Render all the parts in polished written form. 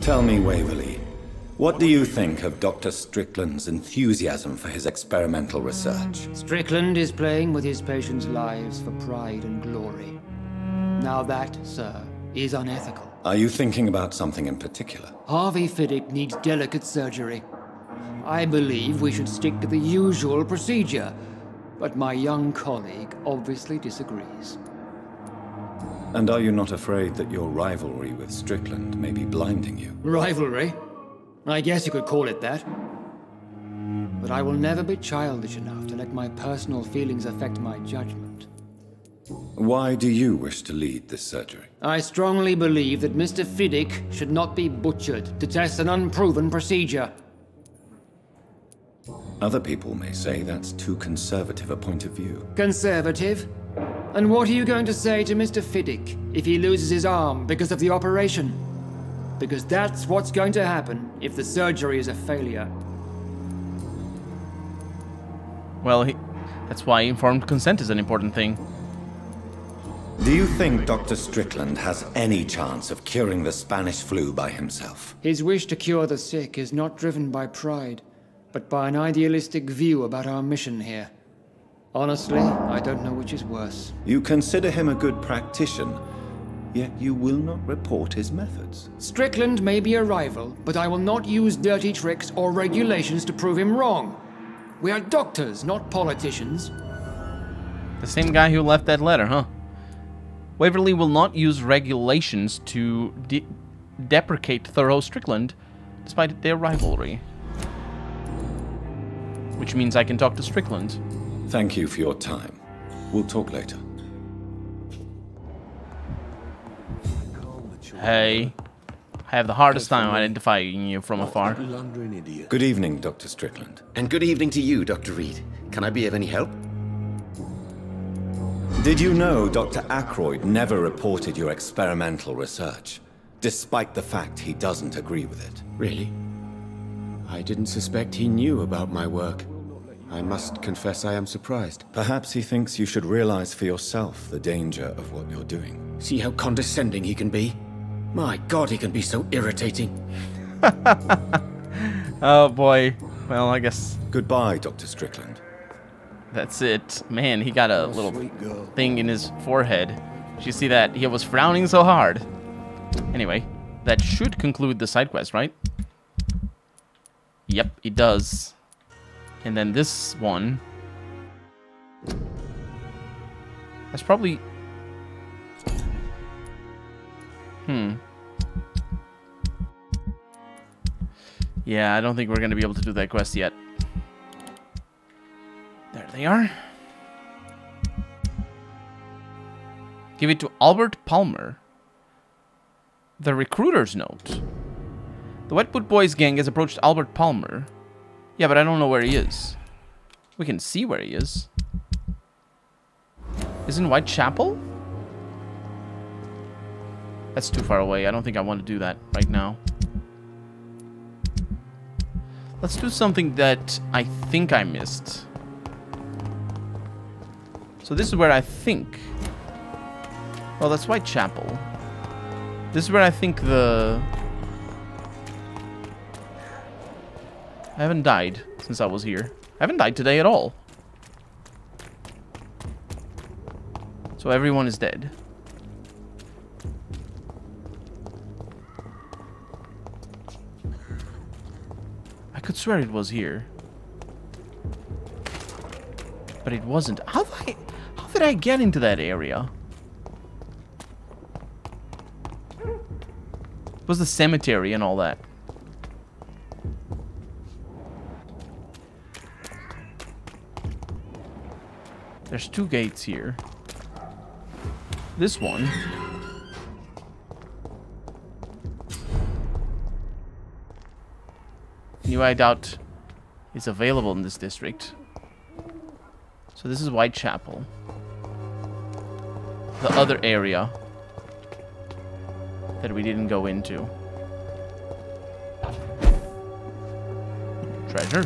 Tell me, Waverley, what do you think of Dr. Strickland's enthusiasm for his experimental research? Strickland is playing with his patients' lives for pride and glory. Now that, sir, is unethical. Are you thinking about something in particular? Harvey Fiddick needs delicate surgery. I believe we should stick to the usual procedure, but my young colleague obviously disagrees. And are you not afraid that your rivalry with Strickland may be blinding you? Rivalry? I guess you could call it that. But I will never be childish enough to let my personal feelings affect my judgment. Why do you wish to lead this surgery? I strongly believe that Mr. Fiddick should not be butchered to test an unproven procedure. Other people may say that's too conservative a point of view. Conservative? And what are you going to say to Mr. Fiddick if he loses his arm because of the operation? Because that's what's going to happen if the surgery is a failure. Well, that's why informed consent is an important thing. Do you think Dr. Strickland has any chance of curing the Spanish flu by himself? His wish to cure the sick is not driven by pride, but by an idealistic view about our mission here. Honestly, I don't know which is worse. You consider him a good practitioner, yet you will not report his methods. Strickland may be a rival, but I will not use dirty tricks or regulations to prove him wrong. We are doctors, not politicians. The same guy who left that letter, huh? Waverley will not use regulations to deprecate thorough Strickland, despite their rivalry. Which means I can talk to Strickland. Thank you for your time. We'll talk later. Hey, I have the hardest time identifying you from afar. Good evening, Dr. Strickland. And good evening to you, Dr. Reed. Can I be of any help? Did you know Dr. Ackroyd never reported your experimental research, despite the fact he doesn't agree with it? Really? I didn't suspect he knew about my work. I must confess I am surprised. Perhaps he thinks you should realize for yourself the danger of what you're doing. See how condescending he can be? My God, he can be so irritating. Oh boy. Well, I guess Goodbye, Dr. Strickland. that's it. Man, he got a little thing in his forehead. Did you see that? He was frowning so hard. Anyway, that should conclude the side quest, right? Yep, it does. And then this one. That's probably... Yeah, I don't think we're going to be able to do that quest yet. There they are. Give it to Albert Palmer. The recruiter's note. The Wetwood Boys gang has approached Albert Palmer. Yeah, but I don't know where he is. We can see where he is. Is in Whitechapel? That's too far away. I don't think I want to do that right now. Let's do something that I think I missed. So this is where I think... Well, that's Whitechapel. This is where I think the... I haven't died since I was here. I haven't died today at all. So everyone is dead. I could swear it was here. But it wasn't. How did I get into that area? It was the cemetery and all that. There's two gates here. This one. New I doubt is available in this district. So this is Whitechapel. The other area that we didn't go into. Treasure.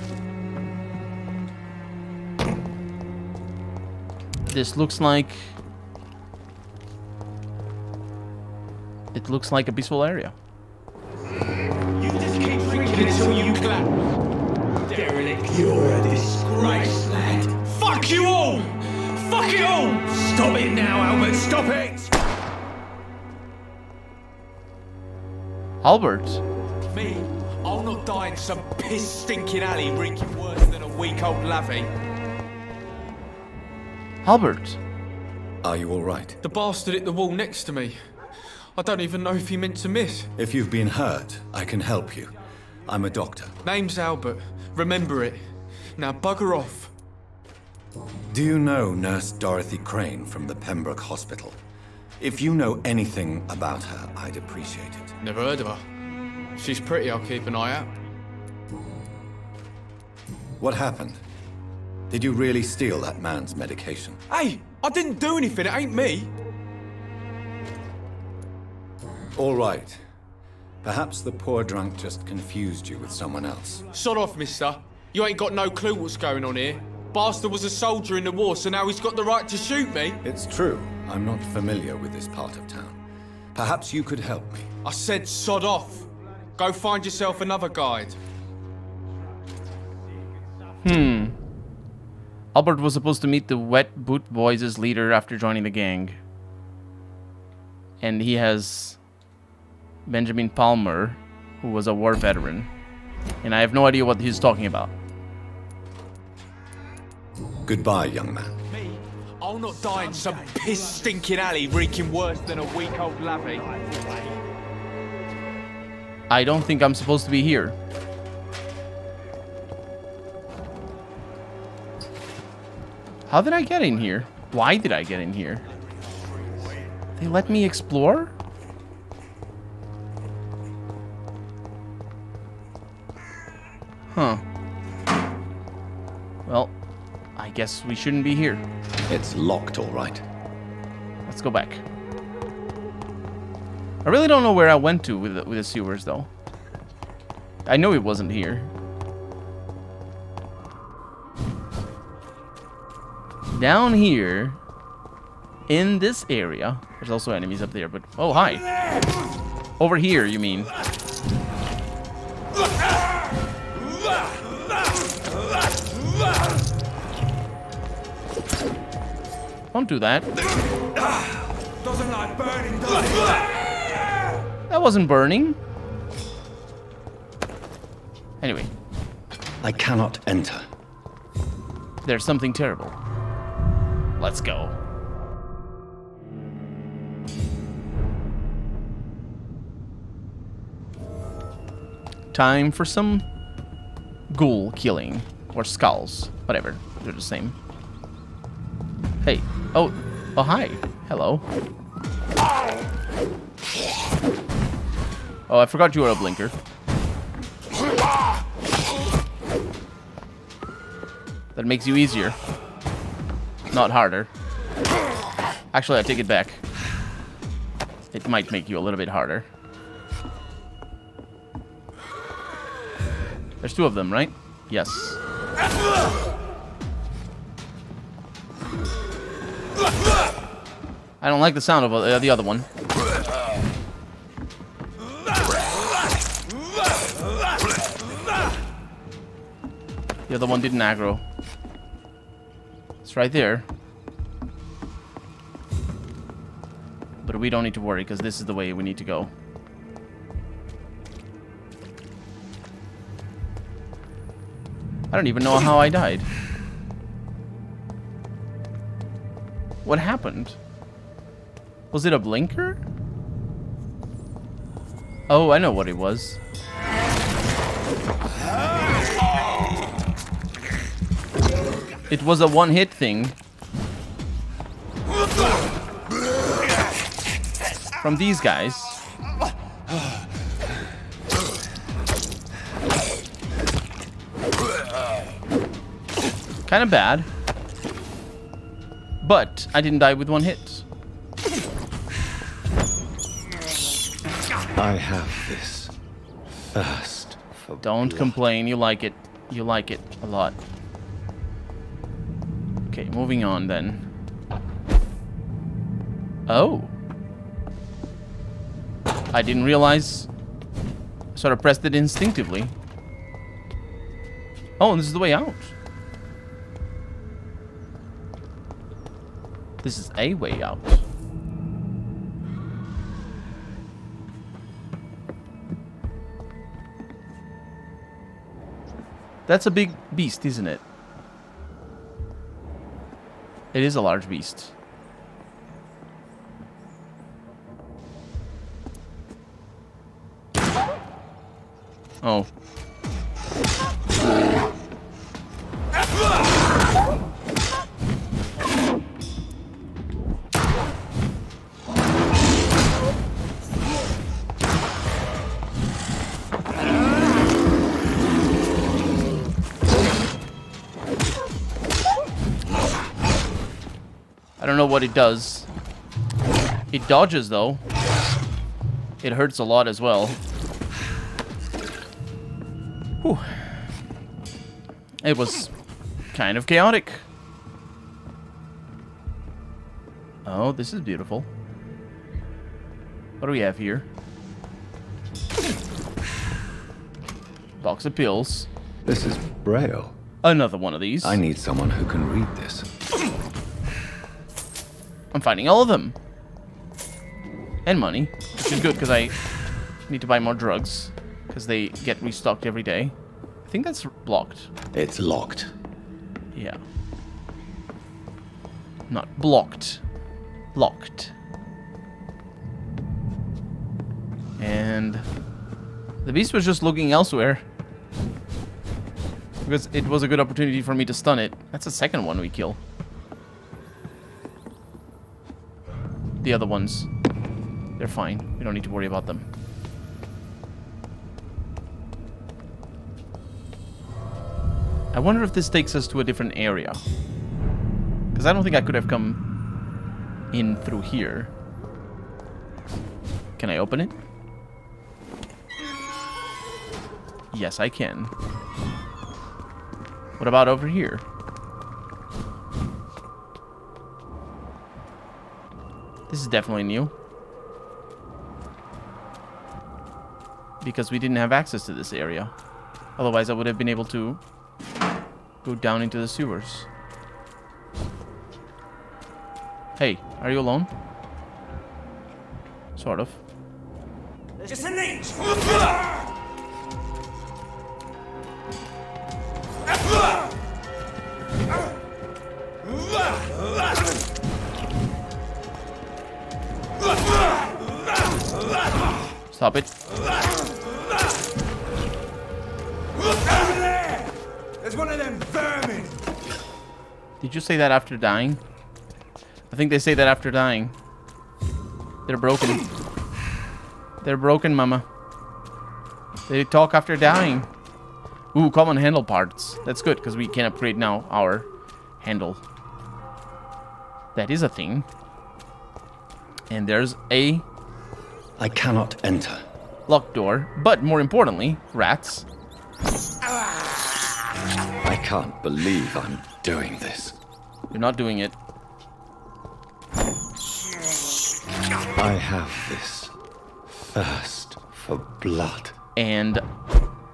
This looks like... It looks like a peaceful area. until you collapse. Derelict, you're a disgrace, lad. Fuck you all! Fuck it all! Stop it now, Albert, stop it! Albert. Me? I'll not die in some piss-stinking alley reeking worse than a week-old lavvy. Albert. Are you all right? The bastard hit the wall next to me. I don't even know if he meant to miss. If you've been hurt, I can help you. I'm a doctor. Name's Albert. Remember it. Now bugger off. Do you know Nurse Dorothy Crane from the Pembroke Hospital? If you know anything about her, I'd appreciate it. Never heard of her. She's pretty, I'll keep an eye out. What happened? Did you really steal that man's medication? Hey, I didn't do anything, it ain't me. All right. Perhaps the poor drunk just confused you with someone else. Sod off, mister. You ain't got no clue what's going on here. Bastard was a soldier in the war, so now he's got the right to shoot me. It's true. I'm not familiar with this part of town. Perhaps you could help me. I said sod off. Go find yourself another guide. Albert was supposed to meet the Wet Boot Boys' leader after joining the gang. And he has Benjamin Palmer, who was a war veteran. And I have no idea what he's talking about. Goodbye, young man. Me? I'll not die in some piss-stinking alley reeking worse than a week-old lavvy. I don't think I'm supposed to be here. How did I get in here? Why did I get in here? They let me explore? Huh. Well, I guess we shouldn't be here. It's locked, all right. Let's go back. I really don't know where I went to with the sewers, though. I know it wasn't here. Down here, in this area, there's also enemies up there, but... Oh, hi. Over here, you mean. Don't do that. Doesn't like burning, does it? That wasn't burning. Anyway. I cannot enter. There's something terrible. Let's go. Time for some ghoul killing. Or skulls. Whatever. They're the same. Hey. Oh. Oh, hi. Hello. Oh, I forgot you were a blinker. That makes you easier. Not harder. Actually, I take it back. It might make you a little bit harder. There's two of them, right? Yes. I don't like the sound of the other one. The other one didn't aggro. It's right there. But we don't need to worry, because this is the way we need to go. I don't even know how I died. What happened? Was it a blinker? Oh, I know what it was. It was a one-hit thing. From these guys. Kind of bad. But I didn't die with one hit. I have this thirst for Don't blood. complain. You like it. You like it a lot. Okay, moving on then. Oh. I didn't realize. I sort of pressed it instinctively. Oh, and this is the way out. This is a way out. That's a big beast, isn't it? It is a large beast. Oh. I don't know what it does. It dodges, though. It hurts a lot as well. Whew. It was kind of chaotic. Oh, this is beautiful. What do we have here? Box of pills. This is Braille. Another one of these. I need someone who can read this. I'm finding all of them. And money, which is good because I need to buy more drugs. Because they get restocked every day. I think that's blocked. It's locked. Yeah. Not blocked. Locked. And the beast was just looking elsewhere. Because it was a good opportunity for me to stun it. That's the second one we kill. The other ones, they're fine. We don't need to worry about them. I wonder if this takes us to a different area. Because I don't think I could have come in through here. Can I open it? Yes, I can. What about over here? This is definitely new. Because we didn't have access to this area. Otherwise, I would have been able to go down into the sewers. Hey, are you alone? Sort of. Just an inch. Stop it. Over there! There's one of them vermin! Did you say that after dying? I think they say that after dying. They're broken. They're broken, mama. They talk after dying. Ooh, common handle parts. That's good, because we can upgrade now our handle. That is a thing. And there's a I cannot enter. locked door, but more importantly, rats. I can't believe I'm doing this. You're not doing it. I have this thirst for blood. And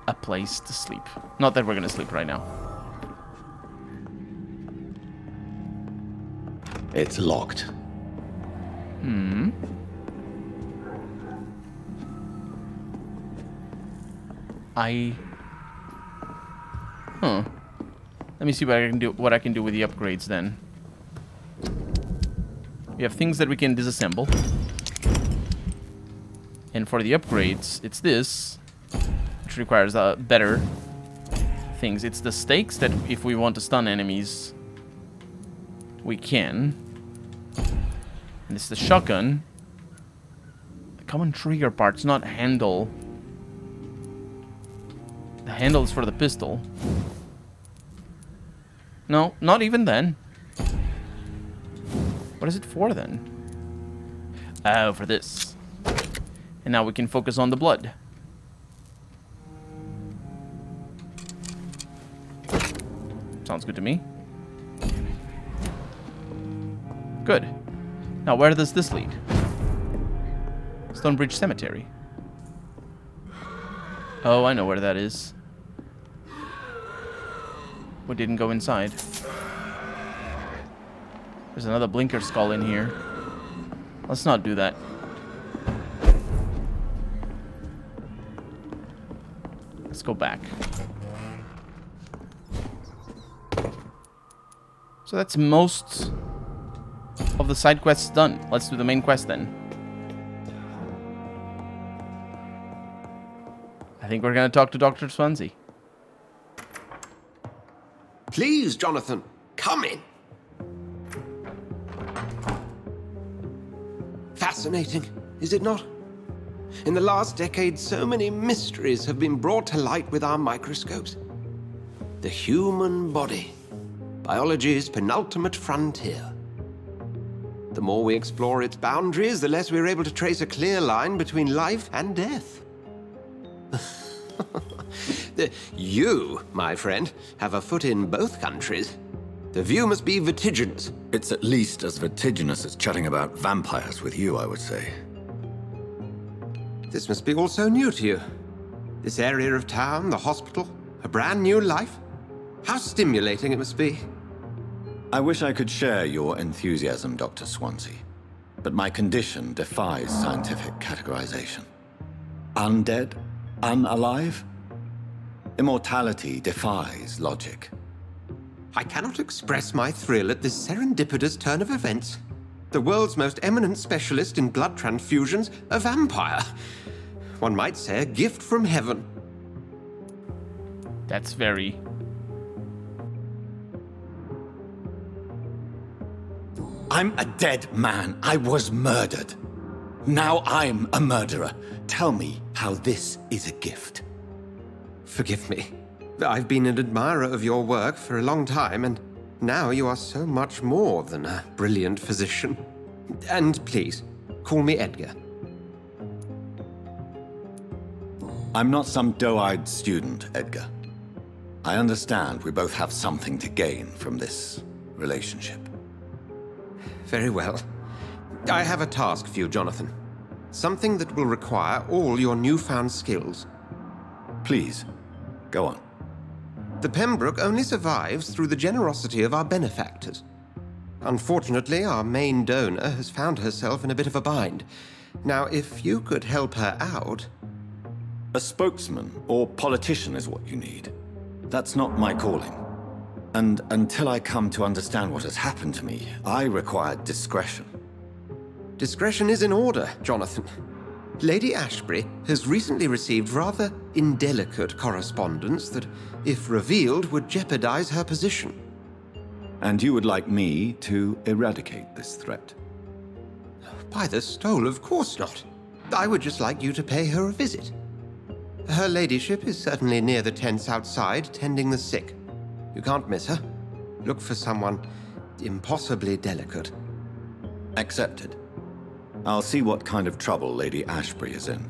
a place to sleep. Not that we're gonna sleep right now. It's locked. Hmm. Huh. Let me see what I can do. What I can do with the upgrades then. We have things that we can disassemble. And for the upgrades, it's this, which requires better things. It's the stakes that if we want to stun enemies, we can. And it's the shotgun. The common trigger parts, not handle. The handle is for the pistol. No, not even then. What is it for then? Oh, for this. And now we can focus on the blood. Sounds good to me. Good. Now where does this lead? Stonebridge Cemetery. Oh, I know where that is. We didn't go inside. There's another blinker skull in here. Let's not do that. Let's go back. So that's most of the side quests done. Let's do the main quest then. I think we're gonna talk to Dr. Swansea. Please, Jonathan, come in. Fascinating, is it not? In the last decade, so many mysteries have been brought to light with our microscopes. The human body, biology's penultimate frontier. The more we explore its boundaries, the less we're able to trace a clear line between life and death. You, my friend, have a foot in both countries. The view must be vertiginous. It's at least as vertiginous as chatting about vampires with you, I would say. This must be all so new to you. This area of town, the hospital, a brand new life. How stimulating it must be. I wish I could share your enthusiasm, Dr. Swansea, but my condition defies scientific categorization. Undead? Unalive? Immortality defies logic. I cannot express my thrill at this serendipitous turn of events. The world's most eminent specialist in blood transfusions, a vampire. One might say a gift from heaven. That's very... I'm a dead man. I was murdered. Now I'm a murderer. Tell me how this is a gift. Forgive me. I've been an admirer of your work for a long time, and now you are so much more than a brilliant physician. And please, call me Edgar. I'm not some doe-eyed student, Edgar. I understand we both have something to gain from this relationship. Very well. I have a task for you, Jonathan. Something that will require all your newfound skills. Please, go on. The Pembroke only survives through the generosity of our benefactors. Unfortunately, our main donor has found herself in a bit of a bind. Now, if you could help her out... A spokesman or politician is what you need. That's not my calling. And until I come to understand what has happened to me, I require discretion. Discretion is in order, Jonathan. Lady Ashbury has recently received rather indelicate correspondence that, if revealed, would jeopardize her position. And you would like me to eradicate this threat? By the stole, of course not. I would just like you to pay her a visit. Her ladyship is certainly near the tents outside, tending the sick. You can't miss her. Look for someone impossibly delicate. Accepted. I'll see what kind of trouble Lady Ashbury is in.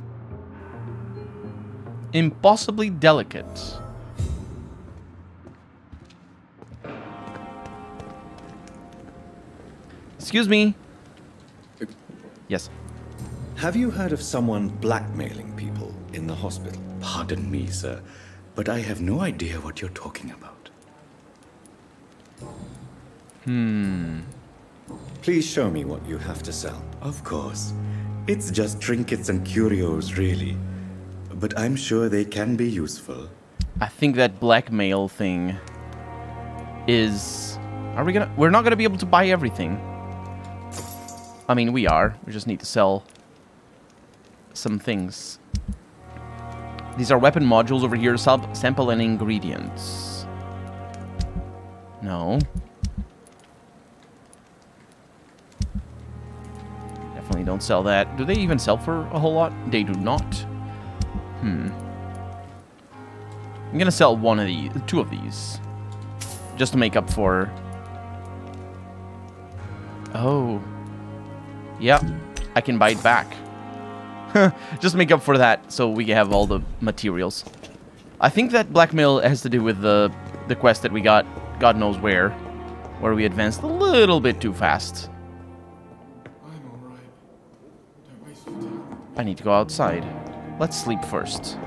Impossibly delicate. Excuse me. Yes. Have you heard of someone blackmailing people in the hospital? Pardon me, sir, but I have no idea what you're talking about. Please show me what you have to sell. Of course. It's just trinkets and curios, really. But I'm sure they can be useful. I think that blackmail thing is... We're not gonna be able to buy everything. I mean, we are. We just need to sell some things. These are weapon modules over here. Sample and ingredients. No. Definitely don't sell that. Do they even sell for a whole lot? They do not. I'm gonna sell one of these, two of these, just to make up for... Oh. Yeah, I can buy it back. Just to make up for that, so we can have all the materials. I think that blackmail has to do with the quest that we got, God knows where we advanced a little bit too fast. I'm alright. Don't waste your time. I need to go outside. Let's sleep first.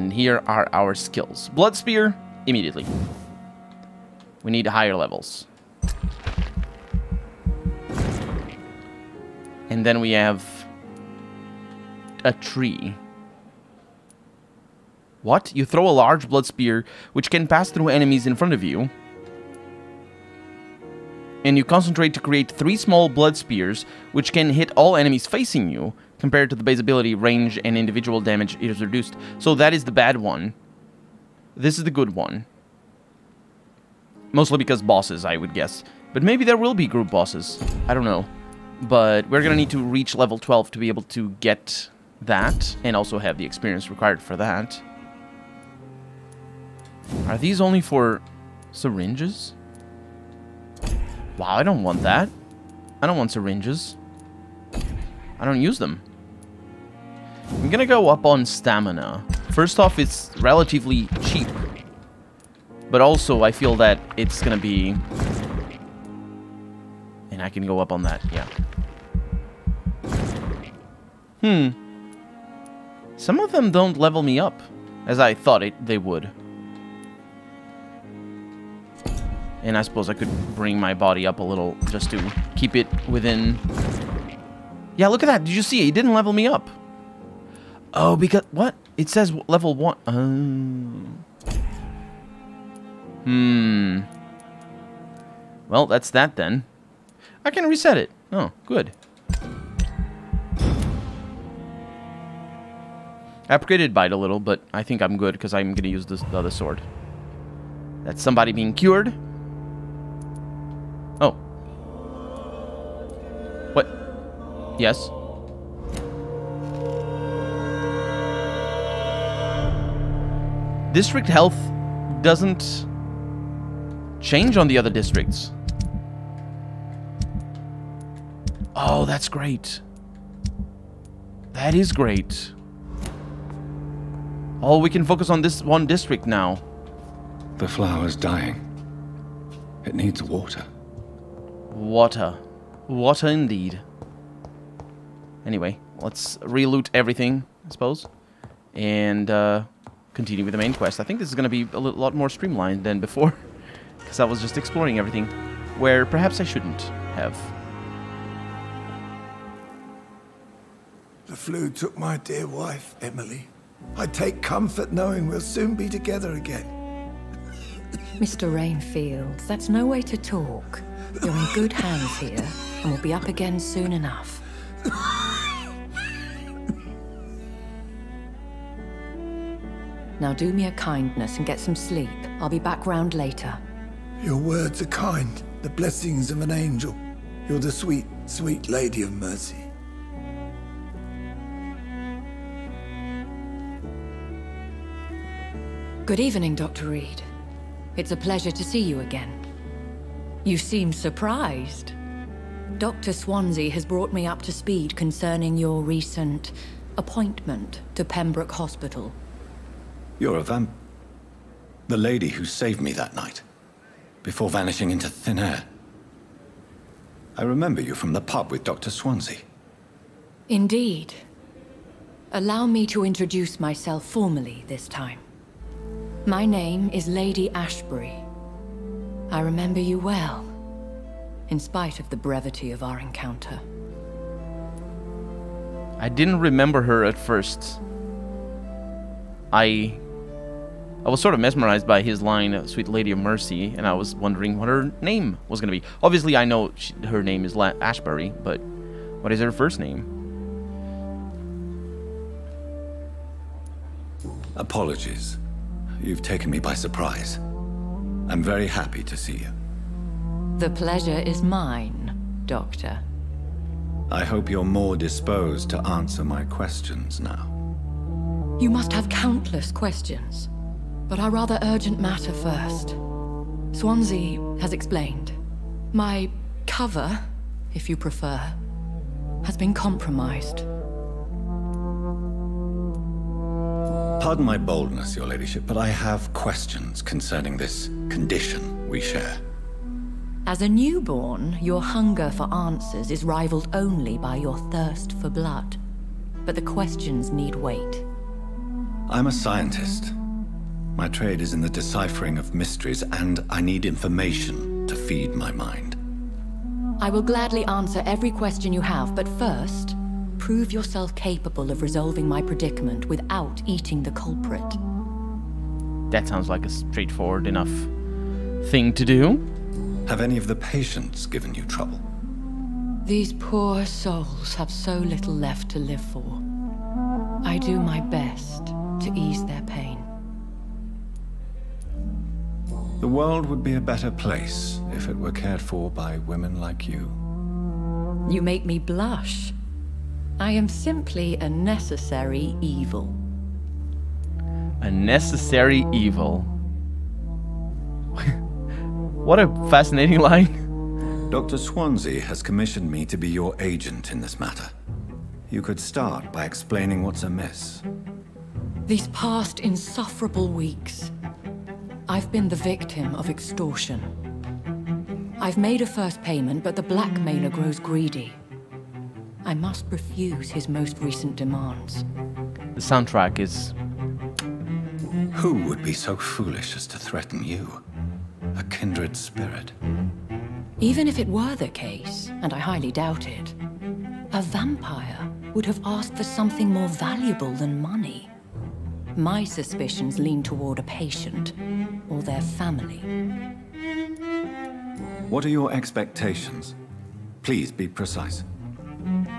And here are our skills. Blood Spear, immediately. We need higher levels. And then we have a tree. What? You throw a large blood spear, which can pass through enemies in front of you. And you concentrate to create 3 small blood spears, which can hit all enemies facing you. Compared to the base ability, range and individual damage is reduced. So that is the bad one. This is the good one. Mostly because bosses, I would guess. But maybe there will be group bosses. I don't know. But we're gonna need to reach level 12 to be able to get that. And also have the experience required for that. Are these only for syringes? Wow, I don't want that. I don't want syringes. I don't use them. I'm gonna go up on stamina. First off, it's relatively cheap. But also, I feel that it's gonna be... And I can go up on that, yeah. Some of them don't level me up, as I thought they would. And I suppose I could bring my body up a little just to keep it within... Yeah, look at that. Did you see it? It didn't level me up. Oh, because... What? It says level 1. Well, that's that then. I can reset it. Oh, good. I upgraded Bite a little, but I think I'm good because I'm going to use the other sword. That's somebody being cured. Oh. What? Yes. District health doesn't change on the other districts. Oh, that's great. That is great. Oh, we can focus on this one district now. The flower's dying. It needs water. Water. Water indeed. Anyway, let's re-loot everything, I suppose. And continue with the main quest. I think this is going to be a lot more streamlined than before. Because I was just exploring everything. Where perhaps I shouldn't have. The flu took my dear wife, Emily. I take comfort knowing we'll soon be together again. Mr. Rainfield, that's no way to talk. You're in good hands here, and we'll be up again soon enough. Now do me a kindness and get some sleep. I'll be back round later. Your words are kind, the blessings of an angel. You're the sweet, sweet Lady of Mercy. Good evening, Dr. Reed. It's a pleasure to see you again. You seem surprised. Dr. Swansea has brought me up to speed concerning your recent appointment to Pembroke Hospital. You're a the lady who saved me that night, before vanishing into thin air. I remember you from the pub with Dr. Swansea. Indeed. Allow me to introduce myself formally this time. My name is Lady Ashbury. I remember you well, in spite of the brevity of our encounter. I didn't remember her at first. I was sort of mesmerized by his line, Sweet Lady of Mercy, and I was wondering what her name was going to be. Obviously, I know her name is Ashbury, but what is her first name? Apologies. You've taken me by surprise. I'm very happy to see you. The pleasure is mine, Doctor. I hope you're more disposed to answer my questions now. You must have countless questions, but our rather urgent matter first. Swansea has explained. My cover, if you prefer, has been compromised. Pardon my boldness, Your Ladyship, but I have questions concerning this condition we share. As a newborn, your hunger for answers is rivaled only by your thirst for blood. But the questions need wait. I'm a scientist. My trade is in the deciphering of mysteries, and I need information to feed my mind. I will gladly answer every question you have, but first, prove yourself capable of resolving my predicament without eating the culprit. That sounds like a straightforward enough thing to do. Have any of the patients given you trouble? These poor souls have so little left to live for. I do my best to ease their pain. The world would be a better place if it were cared for by women like you. You make me blush. I am simply a necessary evil. A necessary evil. What a fascinating line. Dr. Swansea has commissioned me to be your agent in this matter. You could start by explaining what's amiss. These past insufferable weeks, I've been the victim of extortion. I've made a first payment, but the blackmailer grows greedy. I must refuse his most recent demands. The soundtrack is... Who would be so foolish as to threaten you? A kindred spirit. Even if it were the case, and I highly doubt it, a vampire would have asked for something more valuable than money. My suspicions lean toward a patient, or their family. What are your expectations? Please be precise.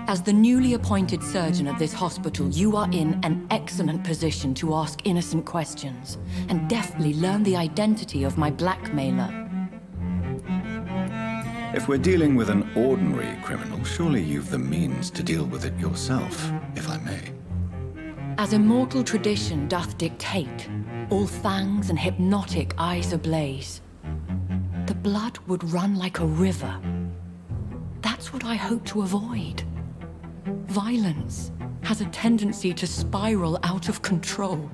As the newly appointed surgeon of this hospital, you are in an excellent position to ask innocent questions, and deftly learn the identity of my blackmailer. If we're dealing with an ordinary criminal, surely you've the means to deal with it yourself, if I may. As immortal tradition doth dictate, all fangs and hypnotic eyes ablaze, the blood would run like a river. That's what I hope to avoid. Violence has a tendency to spiral out of control.